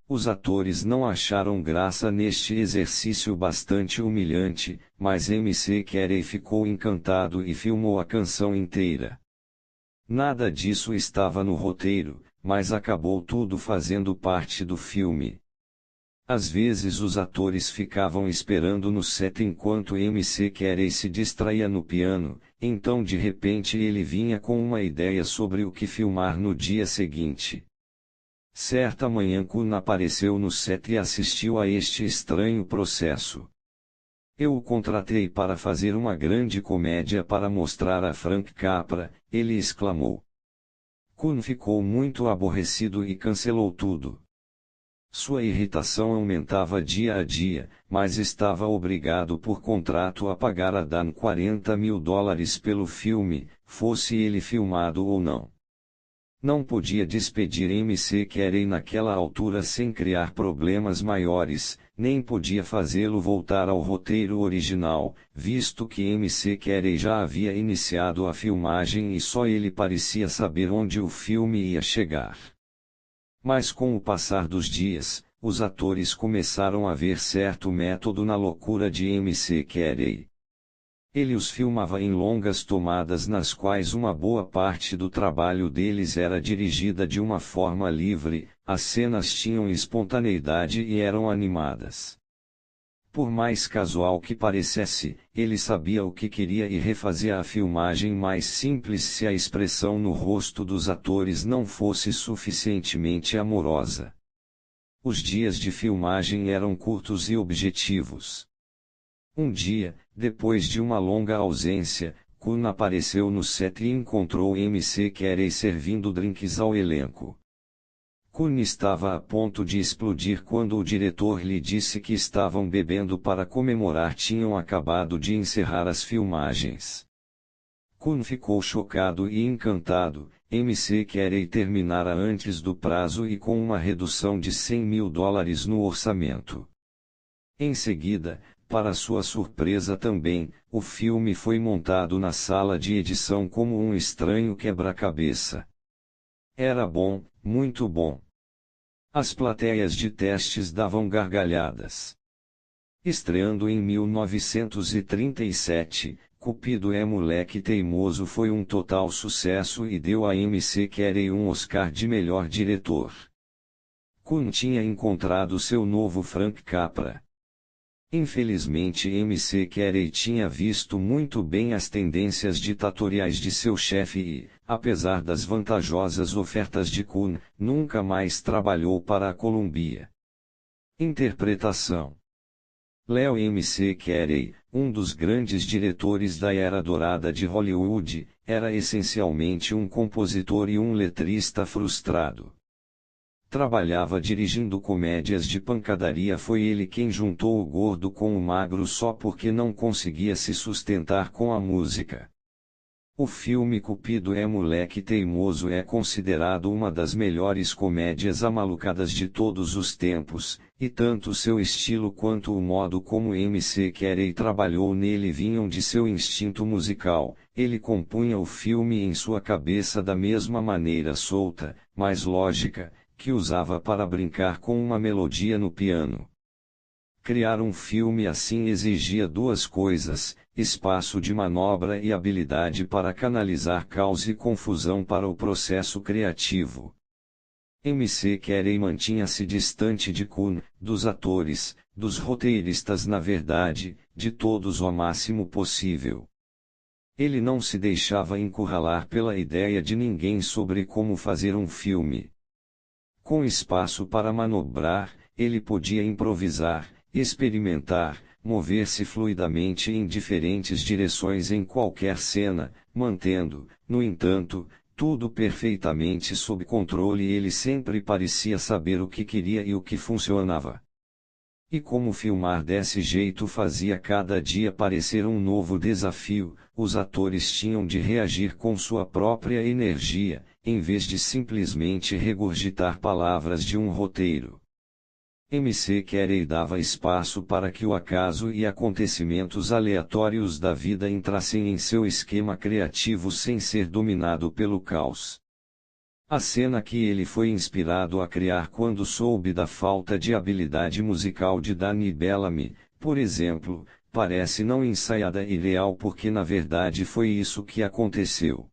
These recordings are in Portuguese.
Os atores não acharam graça neste exercício bastante humilhante, mas MC Carey ficou encantado e filmou a canção inteira. Nada disso estava no roteiro, mas acabou tudo fazendo parte do filme. Às vezes os atores ficavam esperando no set enquanto MC Carey se distraía no piano, então de repente ele vinha com uma ideia sobre o que filmar no dia seguinte. Certa manhã Kun apareceu no set e assistiu a este estranho processo. Eu o contratei para fazer uma grande comédia para mostrar a Frank Capra, ele exclamou. Kun ficou muito aborrecido e cancelou tudo. Sua irritação aumentava dia a dia, mas estava obrigado por contrato a pagar a Dan $40 mil pelo filme, fosse ele filmado ou não. Não podia despedir MC Carey naquela altura sem criar problemas maiores, nem podia fazê-lo voltar ao roteiro original, visto que MC Carey já havia iniciado a filmagem e só ele parecia saber onde o filme ia chegar. Mas com o passar dos dias, os atores começaram a ver certo método na loucura de MC Carey. Ele os filmava em longas tomadas nas quais uma boa parte do trabalho deles era dirigida de uma forma livre, as cenas tinham espontaneidade e eram animadas. Por mais casual que parecesse, ele sabia o que queria e refazia a filmagem mais simples se a expressão no rosto dos atores não fosse suficientemente amorosa. Os dias de filmagem eram curtos e objetivos. Um dia, depois de uma longa ausência, Kun apareceu no set e encontrou MC Carey servindo drinks ao elenco. Kun estava a ponto de explodir quando o diretor lhe disse que estavam bebendo para comemorar tinham acabado de encerrar as filmagens. Kun ficou chocado e encantado, MC Carey terminara antes do prazo e com uma redução de $100 mil no orçamento. Em seguida, para sua surpresa também, o filme foi montado na sala de edição como um estranho quebra-cabeça. Era bom, muito bom. As plateias de testes davam gargalhadas. Estreando em 1937, Cupido é Moleque Teimoso foi um total sucesso e deu a MC Carey um Oscar de melhor diretor. Kun tinha encontrado seu novo Frank Capra. Infelizmente MC Carey tinha visto muito bem as tendências ditatoriais de seu chefe e, apesar das vantajosas ofertas de Kun, nunca mais trabalhou para a Columbia. Interpretação: Leo MC Carey, um dos grandes diretores da era dourada de Hollywood, era essencialmente um compositor e um letrista frustrado. Trabalhava dirigindo comédias de pancadaria. Foi ele quem juntou o gordo com o magro só porque não conseguia se sustentar com a música. O filme Cupido é Moleque Teimoso é considerado uma das melhores comédias amalucadas de todos os tempos, e tanto seu estilo quanto o modo como MC Carey trabalhou nele vinham de seu instinto musical. Ele compunha o filme em sua cabeça da mesma maneira solta, mas lógica, que usava para brincar com uma melodia no piano. Criar um filme assim exigia duas coisas: espaço de manobra e habilidade para canalizar caos e confusão para o processo criativo. MC Carey mantinha-se distante de Kun, dos atores, dos roteiristas, na verdade, de todos o máximo possível. Ele não se deixava encurralar pela ideia de ninguém sobre como fazer um filme. Com espaço para manobrar, ele podia improvisar, experimentar, mover-se fluidamente em diferentes direções em qualquer cena, mantendo, no entanto, tudo perfeitamente sob controle. Ele sempre parecia saber o que queria e o que funcionava. E como filmar desse jeito fazia cada dia parecer um novo desafio, os atores tinham de reagir com sua própria energia, em vez de simplesmente regurgitar palavras de um roteiro. MC Carey dava espaço para que o acaso e acontecimentos aleatórios da vida entrassem em seu esquema criativo sem ser dominado pelo caos. A cena que ele foi inspirado a criar quando soube da falta de habilidade musical de Danny Bellamy, por exemplo, parece não ensaiada e real porque na verdade foi isso que aconteceu.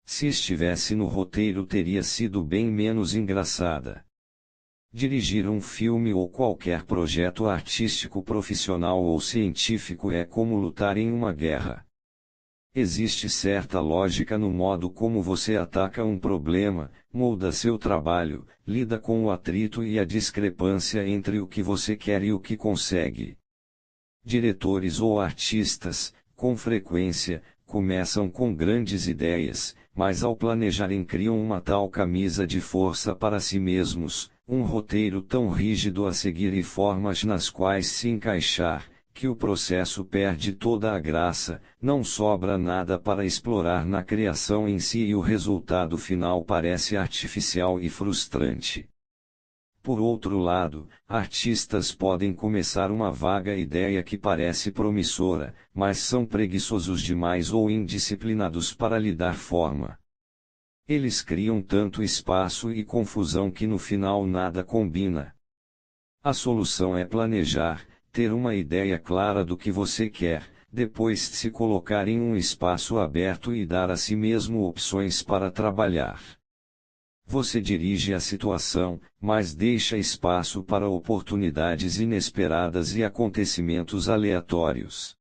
Se estivesse no roteiro teria sido bem menos engraçada. Dirigir um filme ou qualquer projeto artístico profissional ou científico é como lutar em uma guerra. Existe certa lógica no modo como você ataca um problema, molda seu trabalho, lida com o atrito e a discrepância entre o que você quer e o que consegue. Diretores ou artistas, com frequência, começam com grandes ideias, mas ao planejarem criam uma tal camisa de força para si mesmos, um roteiro tão rígido a seguir e formas nas quais se encaixar, que o processo perde toda a graça, não sobra nada para explorar na criação em si e o resultado final parece artificial e frustrante. Por outro lado, artistas podem começar uma vaga ideia que parece promissora, mas são preguiçosos demais ou indisciplinados para lhe dar forma. Eles criam tanto espaço e confusão que no final nada combina. A solução é planejar, ter uma ideia clara do que você quer, depois se colocar em um espaço aberto e dar a si mesmo opções para trabalhar. Você dirige a situação, mas deixa espaço para oportunidades inesperadas e acontecimentos aleatórios.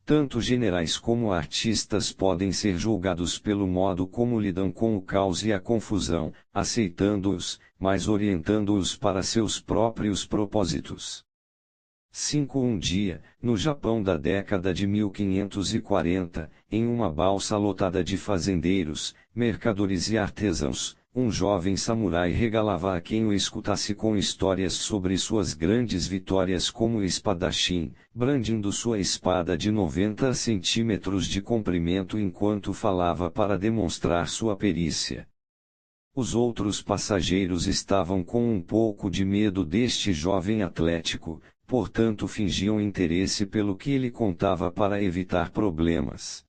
Tanto generais como artistas podem ser julgados pelo modo como lidam com o caos e a confusão, aceitando-os, mas orientando-os para seus próprios propósitos. 5 Um dia, no Japão da década de 1540, em uma balsa lotada de fazendeiros, mercadores e artesãos, um jovem samurai regalava a quem o escutasse com histórias sobre suas grandes vitórias como espadachim, brandindo sua espada de 90 centímetros de comprimento enquanto falava para demonstrar sua perícia. Os outros passageiros estavam com um pouco de medo deste jovem atlético, portanto fingiam interesse pelo que ele contava para evitar problemas.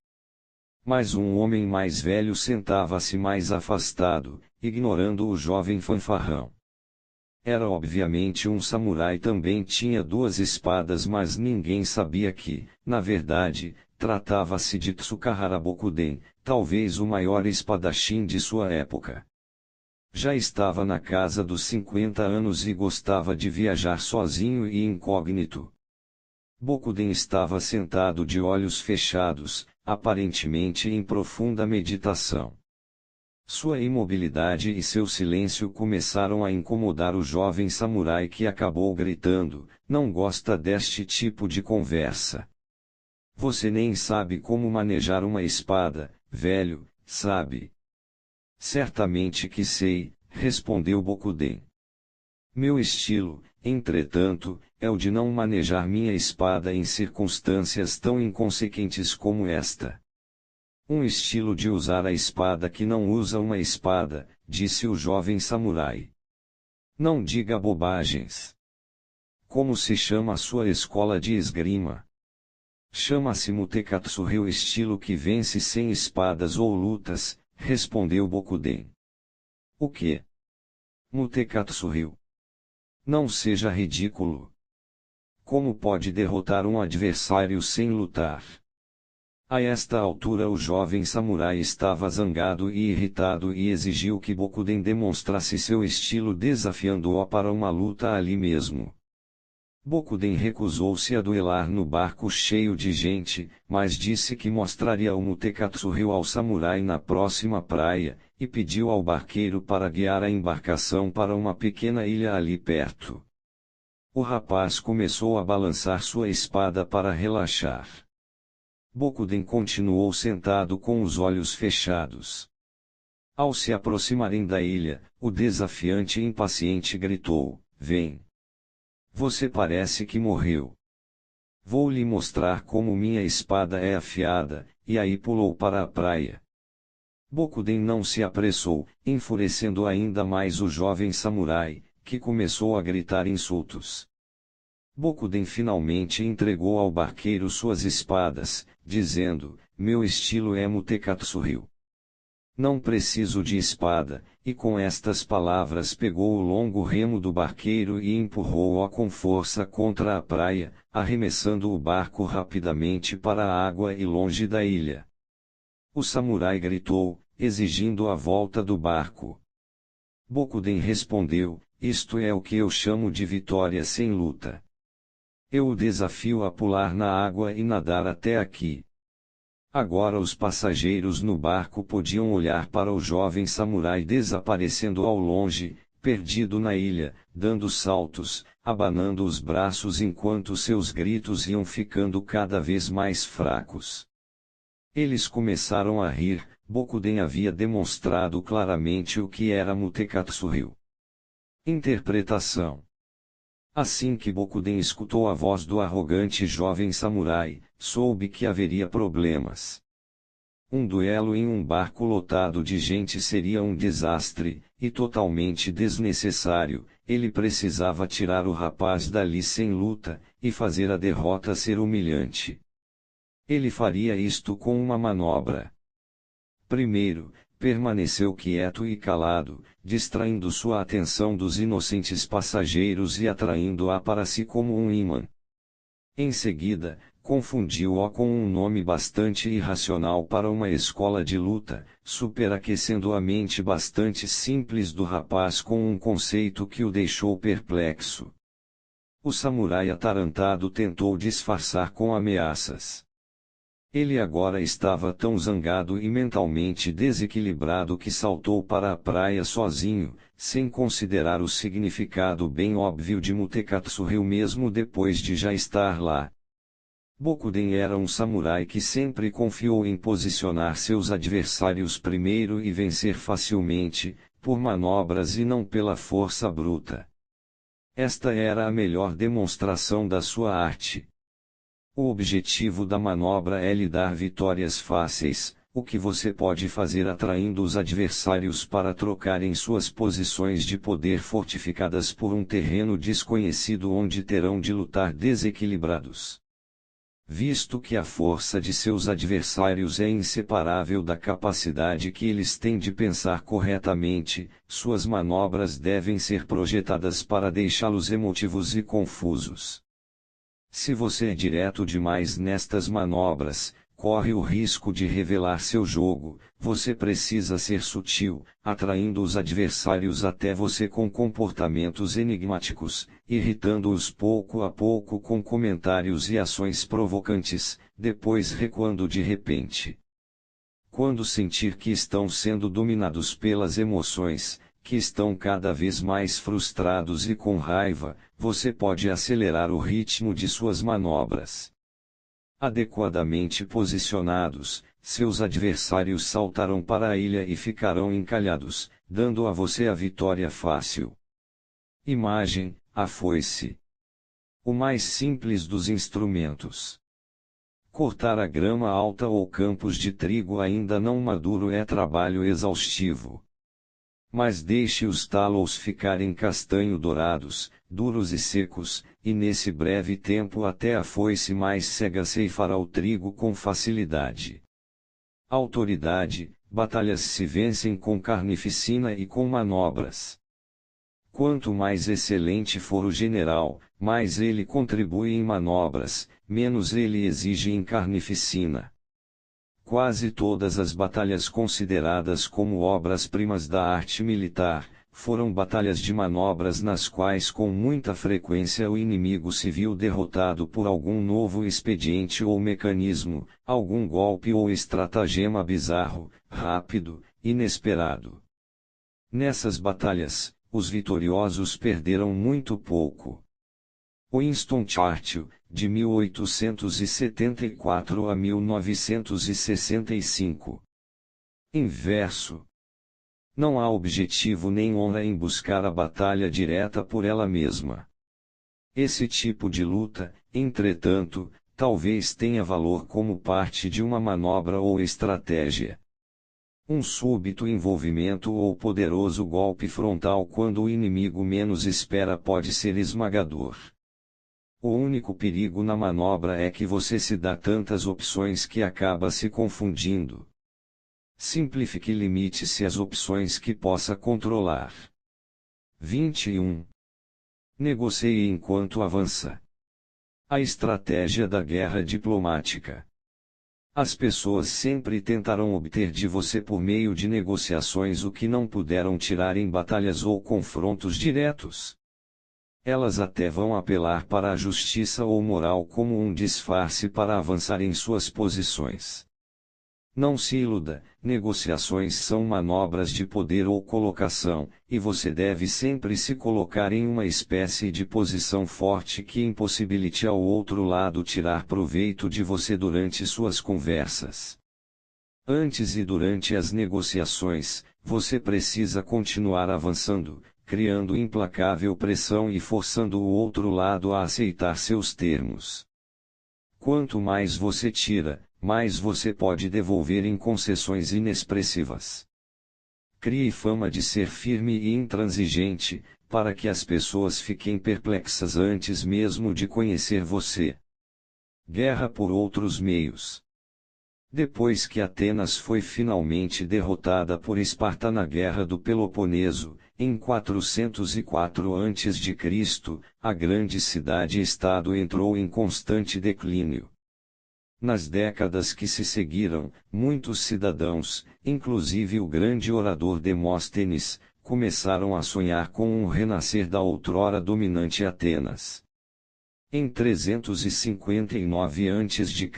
Mas um homem mais velho sentava-se mais afastado, ignorando o jovem fanfarrão. Era obviamente um samurai, também tinha 2 espadas, mas ninguém sabia que, na verdade, tratava-se de Tsukahara Bokuden, talvez o maior espadachim de sua época. Já estava na casa dos 50 anos e gostava de viajar sozinho e incógnito. Bokuden estava sentado de olhos fechados, aparentemente em profunda meditação. Sua imobilidade e seu silêncio começaram a incomodar o jovem samurai, que acabou gritando: "Não gosta deste tipo de conversa. Você nem sabe como manejar uma espada, velho, sabe?" "Certamente que sei", respondeu Bokuden. "Meu estilo, entretanto, é o de não manejar minha espada em circunstâncias tão inconsequentes como esta." "Um estilo de usar a espada que não usa uma espada", disse o jovem samurai. "Não diga bobagens. Como se chama a sua escola de esgrima?" "Chama-se Mutekatsu-ryu, estilo que vence sem espadas ou lutas", respondeu Bokuden. "O que? Mutekatsu-ryu? Não seja ridículo. Como pode derrotar um adversário sem lutar?" A esta altura o jovem samurai estava zangado e irritado e exigiu que Bokuden demonstrasse seu estilo, desafiando-o para uma luta ali mesmo. Bokuden recusou-se a duelar no barco cheio de gente, mas disse que mostraria o Mutekatsu-ryu ao samurai na próxima praia, e pediu ao barqueiro para guiar a embarcação para uma pequena ilha ali perto. O rapaz começou a balançar sua espada para relaxar. Bokuden continuou sentado com os olhos fechados. Ao se aproximarem da ilha, o desafiante impaciente gritou: "Vem! Você parece que morreu. Vou lhe mostrar como minha espada é afiada", e aí pulou para a praia. Bokuden não se apressou, enfurecendo ainda mais o jovem samurai, que começou a gritar insultos. Bokuden finalmente entregou ao barqueiro suas espadas, dizendo: "Meu estilo é Mutekatsu-ryu. Não preciso de espada, e com estas palavras pegou o longo remo do barqueiro e empurrou-o com força contra a praia, arremessando o barco rapidamente para a água e longe da ilha. O samurai gritou, exigindo a volta do barco. Bokuden respondeu, isto é o que eu chamo de vitória sem luta. Eu o desafio a pular na água e nadar até aqui. Agora os passageiros no barco podiam olhar para o jovem samurai desaparecendo ao longe, perdido na ilha, dando saltos, abanando os braços enquanto seus gritos iam ficando cada vez mais fracos. Eles começaram a rir. Bokuden havia demonstrado claramente o que era Mutekatsu-ryu. Interpretação. Assim que Bokuden escutou a voz do arrogante jovem samurai, soube que haveria problemas. Um duelo em um barco lotado de gente seria um desastre, e totalmente desnecessário. Ele precisava tirar o rapaz dali sem luta, e fazer a derrota ser humilhante. Ele faria isto com uma manobra. Primeiro, permaneceu quieto e calado, distraindo sua atenção dos inocentes passageiros e atraindo-a para si como um ímã. Em seguida, confundiu-o com um nome bastante irracional para uma escola de luta, superaquecendo a mente bastante simples do rapaz com um conceito que o deixou perplexo. O samurai atarantado tentou disfarçar com ameaças. Ele agora estava tão zangado e mentalmente desequilibrado que saltou para a praia sozinho, sem considerar o significado bem óbvio de Mutekatsu-ryu mesmo depois de já estar lá. Bokuden era um samurai que sempre confiou em posicionar seus adversários primeiro e vencer facilmente, por manobras e não pela força bruta. Esta era a melhor demonstração da sua arte. O objetivo da manobra é lhe dar vitórias fáceis, o que você pode fazer atraindo os adversários para trocarem suas posições de poder fortificadas por um terreno desconhecido onde terão de lutar desequilibrados. Visto que a força de seus adversários é inseparável da capacidade que eles têm de pensar corretamente, suas manobras devem ser projetadas para deixá-los emotivos e confusos. Se você é direto demais nestas manobras, corre o risco de revelar seu jogo. Você precisa ser sutil, atraindo os adversários até você com comportamentos enigmáticos, irritando-os pouco a pouco com comentários e ações provocantes, depois recuando de repente. Quando sentir que estão sendo dominados pelas emoções, que estão cada vez mais frustrados e com raiva, você pode acelerar o ritmo de suas manobras. Adequadamente posicionados, seus adversários saltarão para a ilha e ficarão encalhados, dando a você a vitória fácil. Imagem: a foice. O mais simples dos instrumentos. Cortar a grama alta ou campos de trigo ainda não maduro é trabalho exaustivo. Mas deixe os talos ficarem castanho-dourados, duros e secos, e nesse breve tempo até a foice mais cega ceifará o trigo com facilidade. Autoridade: batalhas se vencem com carnificina e com manobras. Quanto mais excelente for o general, mais ele contribui em manobras, menos ele exige em carnificina. Quase todas as batalhas consideradas como obras-primas da arte militar, foram batalhas de manobras nas quais com muita frequência o inimigo se viu derrotado por algum novo expediente ou mecanismo, algum golpe ou estratagema bizarro, rápido, inesperado. Nessas batalhas, os vitoriosos perderam muito pouco. Winston Churchill, de 1874 a 1965. Inverso. Não há objetivo nem honra em buscar a batalha direta por ela mesma. Esse tipo de luta, entretanto, talvez tenha valor como parte de uma manobra ou estratégia. Um súbito envolvimento ou poderoso golpe frontal quando o inimigo menos espera pode ser esmagador. O único perigo na manobra é que você se dá tantas opções que acaba se confundindo. Simplifique e limite-se às opções que possa controlar. 21. Negocie enquanto avança. A estratégia da guerra diplomática. As pessoas sempre tentarão obter de você por meio de negociações o que não puderam tirar em batalhas ou confrontos diretos. Elas até vão apelar para a justiça ou moral como um disfarce para avançar em suas posições. Não se iluda, negociações são manobras de poder ou colocação, e você deve sempre se colocar em uma espécie de posição forte que impossibilite ao outro lado tirar proveito de você durante suas conversas. Antes e durante as negociações, você precisa continuar avançando, criando implacável pressão e forçando o outro lado a aceitar seus termos. Quanto mais você tira, mais você pode devolver em concessões inexpressivas. Crie fama de ser firme e intransigente, para que as pessoas fiquem perplexas antes mesmo de conhecer você. Guerra por outros meios. Depois que Atenas foi finalmente derrotada por Esparta na Guerra do Peloponeso, em 404 a.C., a grande cidade-estado entrou em constante declínio. Nas décadas que se seguiram, muitos cidadãos, inclusive o grande orador Demóstenes, começaram a sonhar com um renascer da outrora dominante Atenas. Em 359 a.C.,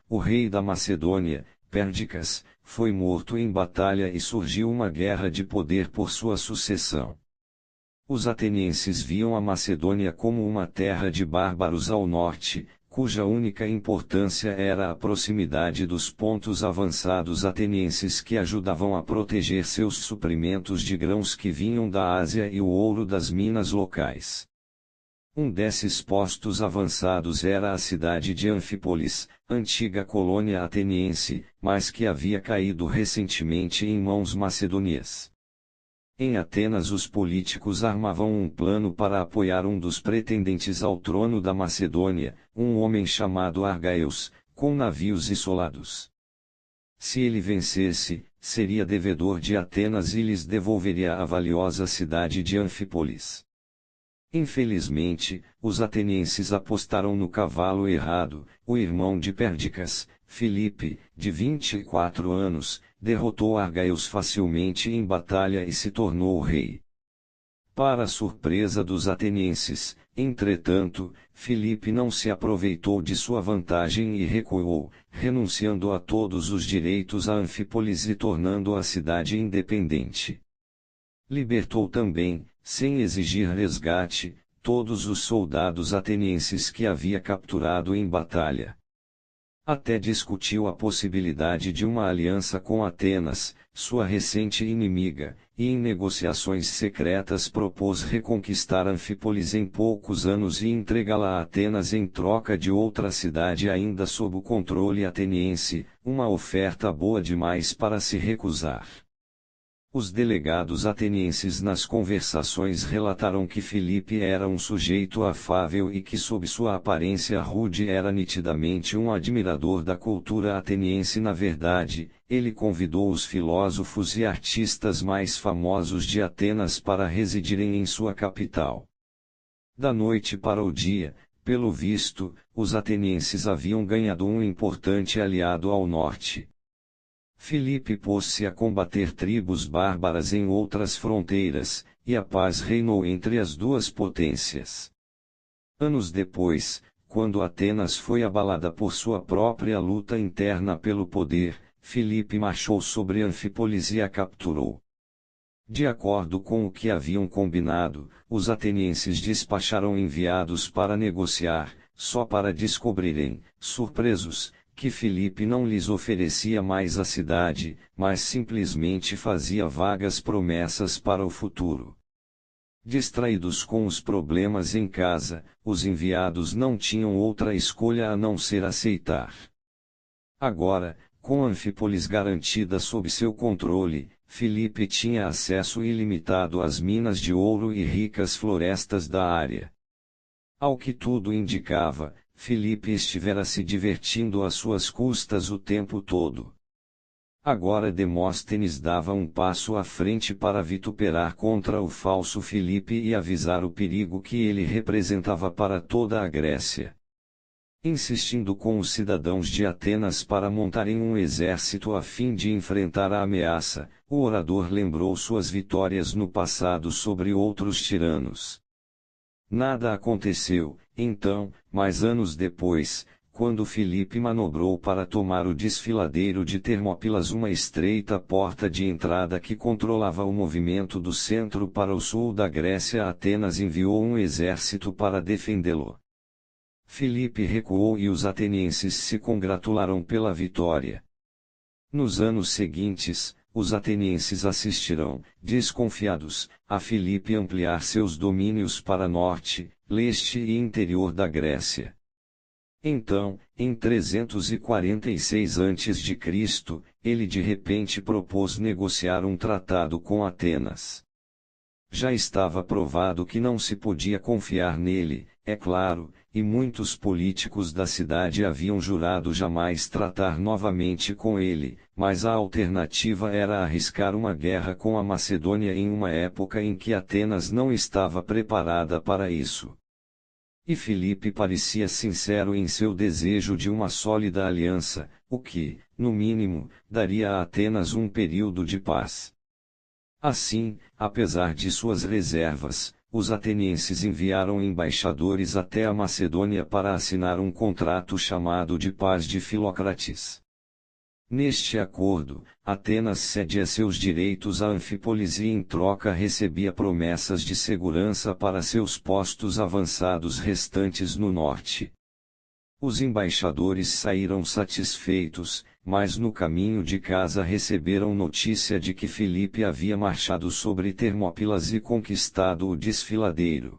o rei da Macedônia, Pérdicas, foi morto em batalha e surgiu uma guerra de poder por sua sucessão. Os atenienses viam a Macedônia como uma terra de bárbaros ao norte, cuja única importância era a proximidade dos pontos avançados atenienses que ajudavam a proteger seus suprimentos de grãos que vinham da Ásia e o ouro das minas locais. Um desses postos avançados era a cidade de Anfípolis, antiga colônia ateniense, mas que havia caído recentemente em mãos macedônias. Em Atenas os políticos armavam um plano para apoiar um dos pretendentes ao trono da Macedônia, um homem chamado Argaeus, com navios e soldados. Se ele vencesse, seria devedor de Atenas e lhes devolveria a valiosa cidade de Anfípolis. Infelizmente, os atenienses apostaram no cavalo errado. O irmão de Pérdicas, Filipe, de 24 anos, derrotou Argaeus facilmente em batalha e se tornou rei. Para a surpresa dos atenienses, entretanto, Filipe não se aproveitou de sua vantagem e recuou, renunciando a todos os direitos a Anfípolis e tornando a cidade independente. Libertou também, sem exigir resgate, todos os soldados atenienses que havia capturado em batalha. Até discutiu a possibilidade de uma aliança com Atenas, sua recente inimiga, e em negociações secretas propôs reconquistar Anfípolis em poucos anos e entregá-la a Atenas em troca de outra cidade ainda sob o controle ateniense, uma oferta boa demais para se recusar. Os delegados atenienses nas conversações relataram que Filipe era um sujeito afável e que sob sua aparência rude era nitidamente um admirador da cultura ateniense. Na verdade, ele convidou os filósofos e artistas mais famosos de Atenas para residirem em sua capital. Da noite para o dia, pelo visto, os atenienses haviam ganhado um importante aliado ao norte. Filipe pôs-se a combater tribos bárbaras em outras fronteiras, e a paz reinou entre as duas potências. Anos depois, quando Atenas foi abalada por sua própria luta interna pelo poder, Filipe marchou sobre Anfípolis e a capturou. De acordo com o que haviam combinado, os atenienses despacharam enviados para negociar, só para descobrirem, surpresos, que Filipe não lhes oferecia mais a cidade, mas simplesmente fazia vagas promessas para o futuro. Distraídos com os problemas em casa, os enviados não tinham outra escolha a não ser aceitar. Agora, com Anfípolis garantida sob seu controle, Filipe tinha acesso ilimitado às minas de ouro e ricas florestas da área. Ao que tudo indicava, Filipe estivera se divertindo às suas custas o tempo todo. Agora Demóstenes dava um passo à frente para vituperar contra o falso Filipe e avisar o perigo que ele representava para toda a Grécia. Insistindo com os cidadãos de Atenas para montarem um exército a fim de enfrentar a ameaça, o orador lembrou suas vitórias no passado sobre outros tiranos. Nada aconteceu, então, mas anos depois, quando Filipe manobrou para tomar o desfiladeiro de Termópilas, uma estreita porta de entrada que controlava o movimento do centro para o sul da Grécia, Atenas enviou um exército para defendê-lo. Filipe recuou e os atenienses se congratularam pela vitória. Nos anos seguintes, os atenienses assistirão, desconfiados, a Filipe ampliar seus domínios para norte, leste e interior da Grécia. Então, em 346 a.C., ele de repente propôs negociar um tratado com Atenas. Já estava provado que não se podia confiar nele, é claro, e muitos políticos da cidade haviam jurado jamais tratar novamente com ele, mas a alternativa era arriscar uma guerra com a Macedônia em uma época em que Atenas não estava preparada para isso. E Filipe parecia sincero em seu desejo de uma sólida aliança, o que, no mínimo, daria a Atenas um período de paz. Assim, apesar de suas reservas, os atenienses enviaram embaixadores até a Macedônia para assinar um contrato chamado de Paz de Filocrates. Neste acordo, Atenas cedia seus direitos a Anfípolis e em troca recebia promessas de segurança para seus postos avançados restantes no norte. Os embaixadores saíram satisfeitos, mas no caminho de casa receberam notícia de que Filipe havia marchado sobre Termópilas e conquistado o desfiladeiro.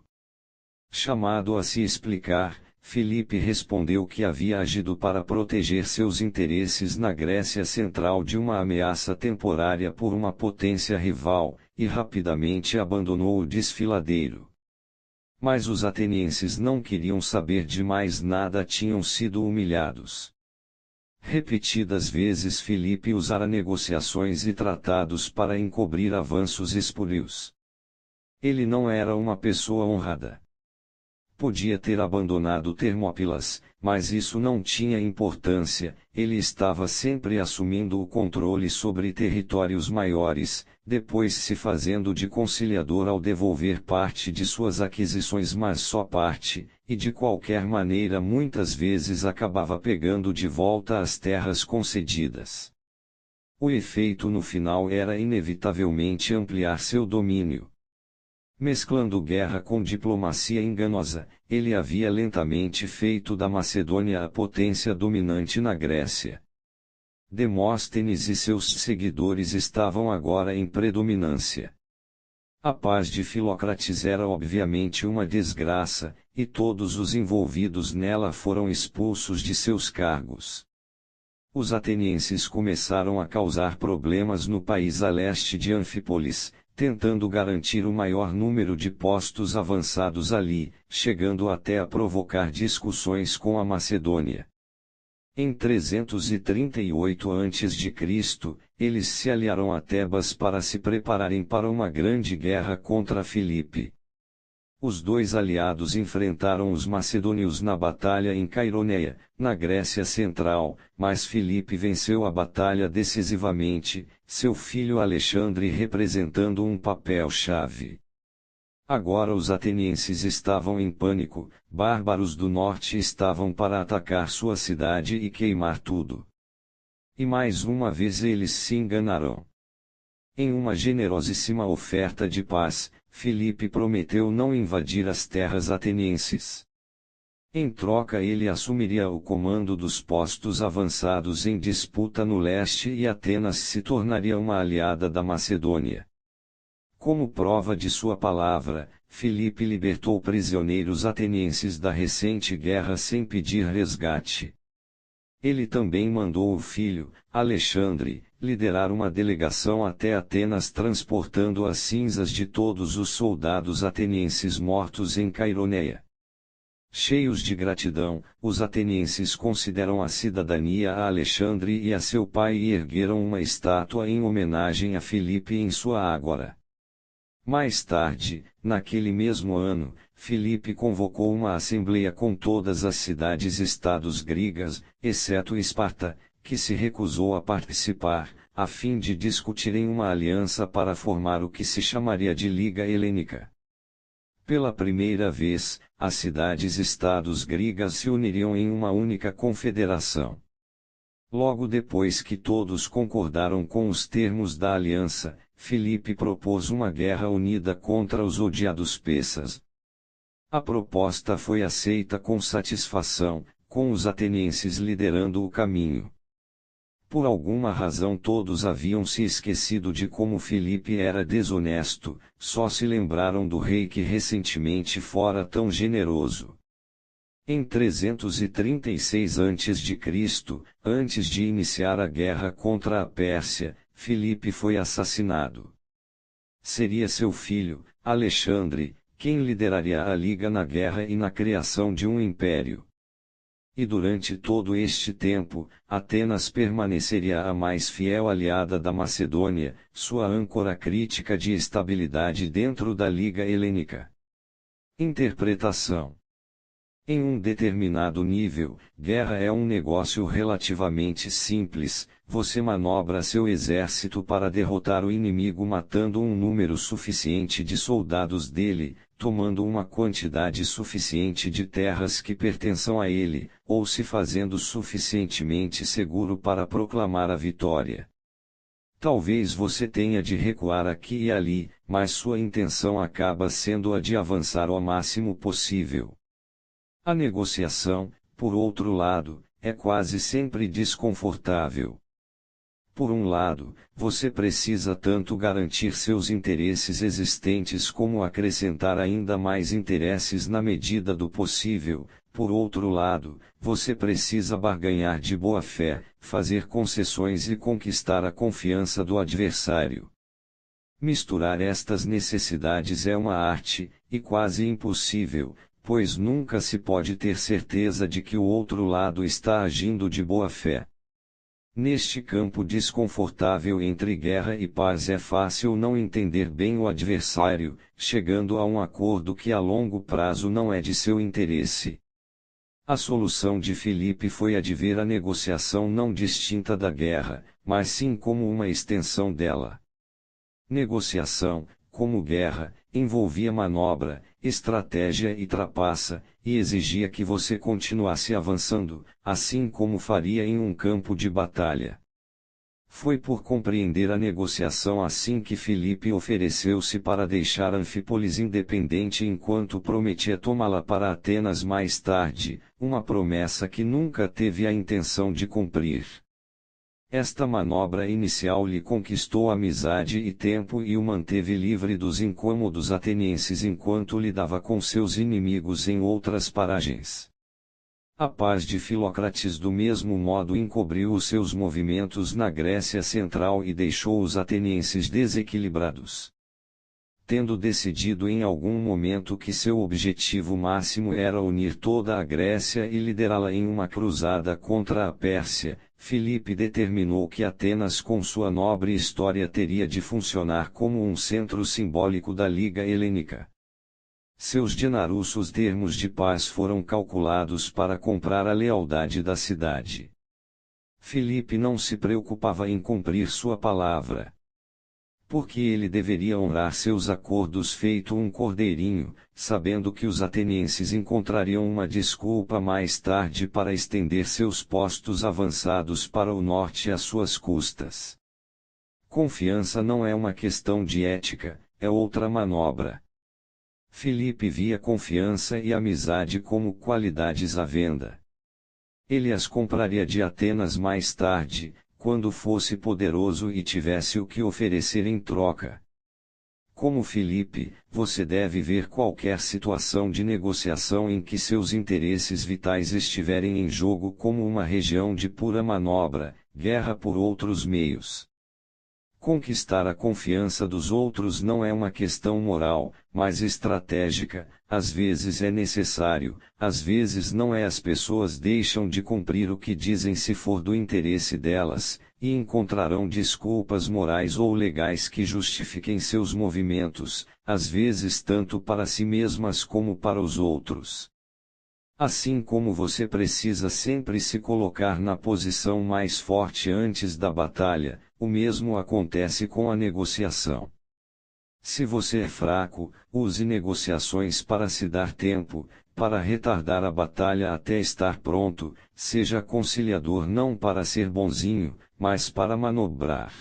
Chamado a se explicar, Filipe respondeu que havia agido para proteger seus interesses na Grécia Central de uma ameaça temporária por uma potência rival, e rapidamente abandonou o desfiladeiro. Mas os atenienses não queriam saber de mais nada, tinham sido humilhados. Repetidas vezes Filipe usara negociações e tratados para encobrir avanços espúrios. Ele não era uma pessoa honrada. Podia ter abandonado Termópilas, mas isso não tinha importância, ele estava sempre assumindo o controle sobre territórios maiores, depois se fazendo de conciliador ao devolver parte de suas aquisições, mas só parte, e de qualquer maneira muitas vezes acabava pegando de volta as terras concedidas. O efeito no final era inevitavelmente ampliar seu domínio. Mesclando guerra com diplomacia enganosa, ele havia lentamente feito da Macedônia a potência dominante na Grécia. Demóstenes e seus seguidores estavam agora em predominância. A paz de Filocrates era obviamente uma desgraça, e todos os envolvidos nela foram expulsos de seus cargos. Os atenienses começaram a causar problemas no país a leste de Anfípolis, tentando garantir o maior número de postos avançados ali, chegando até a provocar discussões com a Macedônia. Em 338 a.C., eles se aliaram a Tebas para se prepararem para uma grande guerra contra Filipe. Os dois aliados enfrentaram os macedônios na batalha em Caironeia, na Grécia Central, mas Filipe venceu a batalha decisivamente, seu filho Alexandre representando um papel-chave. Agora os atenienses estavam em pânico, bárbaros do norte estavam para atacar sua cidade e queimar tudo. E mais uma vez eles se enganaram. Em uma generosíssima oferta de paz, Filipe prometeu não invadir as terras atenienses. Em troca ele assumiria o comando dos postos avançados em disputa no leste e Atenas se tornaria uma aliada da Macedônia. Como prova de sua palavra, Filipe libertou prisioneiros atenienses da recente guerra sem pedir resgate. Ele também mandou o filho, Alexandre, liderar uma delegação até Atenas transportando as cinzas de todos os soldados atenienses mortos em Caironeia. Cheios de gratidão, os atenienses consideram a cidadania a Alexandre e a seu pai e ergueram uma estátua em homenagem a Filipe em sua ágora. Mais tarde, naquele mesmo ano, Filipe convocou uma assembleia com todas as cidades-estados gregas, exceto Esparta, que se recusou a participar, a fim de discutirem uma aliança para formar o que se chamaria de Liga Helênica. Pela primeira vez, as cidades-estados gregas se uniriam em uma única confederação. Logo depois que todos concordaram com os termos da aliança, Filipe propôs uma guerra unida contra os odiados persas. A proposta foi aceita com satisfação, com os atenienses liderando o caminho. Por alguma razão todos haviam se esquecido de como Filipe era desonesto, só se lembraram do rei que recentemente fora tão generoso. Em 336 a.C., antes de iniciar a guerra contra a Pérsia, Filipe foi assassinado. Seria seu filho, Alexandre, quem lideraria a liga na guerra e na criação de um império. E durante todo este tempo, Atenas permaneceria a mais fiel aliada da Macedônia, sua âncora crítica de estabilidade dentro da Liga Helênica. Interpretação. Em um determinado nível, guerra é um negócio relativamente simples. Você manobra seu exército para derrotar o inimigo matando um número suficiente de soldados dele, tomando uma quantidade suficiente de terras que pertençam a ele, ou se fazendo suficientemente seguro para proclamar a vitória. Talvez você tenha de recuar aqui e ali, mas sua intenção acaba sendo a de avançar ao máximo possível. A negociação, por outro lado, é quase sempre desconfortável. Por um lado, você precisa tanto garantir seus interesses existentes como acrescentar ainda mais interesses na medida do possível. Por outro lado, você precisa barganhar de boa fé, fazer concessões e conquistar a confiança do adversário. Misturar estas necessidades é uma arte, e quase impossível, pois nunca se pode ter certeza de que o outro lado está agindo de boa fé. Neste campo desconfortável entre guerra e paz é fácil não entender bem o adversário, chegando a um acordo que a longo prazo não é de seu interesse. A solução de Filipe foi a de ver a negociação não distinta da guerra, mas sim como uma extensão dela. Negociação, como guerra, envolvia manobra, estratégia e trapaça, e exigia que você continuasse avançando, assim como faria em um campo de batalha. Foi por compreender a negociação assim que Filipe ofereceu-se para deixar Anfípolis independente enquanto prometia tomá-la para Atenas mais tarde, uma promessa que nunca teve a intenção de cumprir. Esta manobra inicial lhe conquistou amizade e tempo e o manteve livre dos incômodos atenienses enquanto lidava com seus inimigos em outras paragens. A paz de Filócrates do mesmo modo encobriu os seus movimentos na Grécia Central e deixou os atenienses desequilibrados. Tendo decidido em algum momento que seu objetivo máximo era unir toda a Grécia e liderá-la em uma cruzada contra a Pérsia, Filipe determinou que Atenas com sua nobre história teria de funcionar como um centro simbólico da Liga Helênica. Seus generosos termos de paz foram calculados para comprar a lealdade da cidade. Filipe não se preocupava em cumprir sua palavra. Porque ele deveria honrar seus acordos feito um cordeirinho, sabendo que os atenienses encontrariam uma desculpa mais tarde para estender seus postos avançados para o norte às suas custas. Confiança não é uma questão de ética, é outra manobra. Filipe via confiança e amizade como qualidades à venda. Ele as compraria de Atenas mais tarde, quando fosse poderoso e tivesse o que oferecer em troca. Como Filipe, você deve ver qualquer situação de negociação em que seus interesses vitais estiverem em jogo como uma região de pura manobra, guerra por outros meios. Conquistar a confiança dos outros não é uma questão moral, mas estratégica. Às vezes é necessário, às vezes não é. As pessoas deixam de cumprir o que dizem se for do interesse delas, e encontrarão desculpas morais ou legais que justifiquem seus movimentos, às vezes tanto para si mesmas como para os outros. Assim como você precisa sempre se colocar na posição mais forte antes da batalha, o mesmo acontece com a negociação. Se você é fraco, use negociações para se dar tempo, para retardar a batalha até estar pronto. Seja conciliador não para ser bonzinho, mas para manobrar.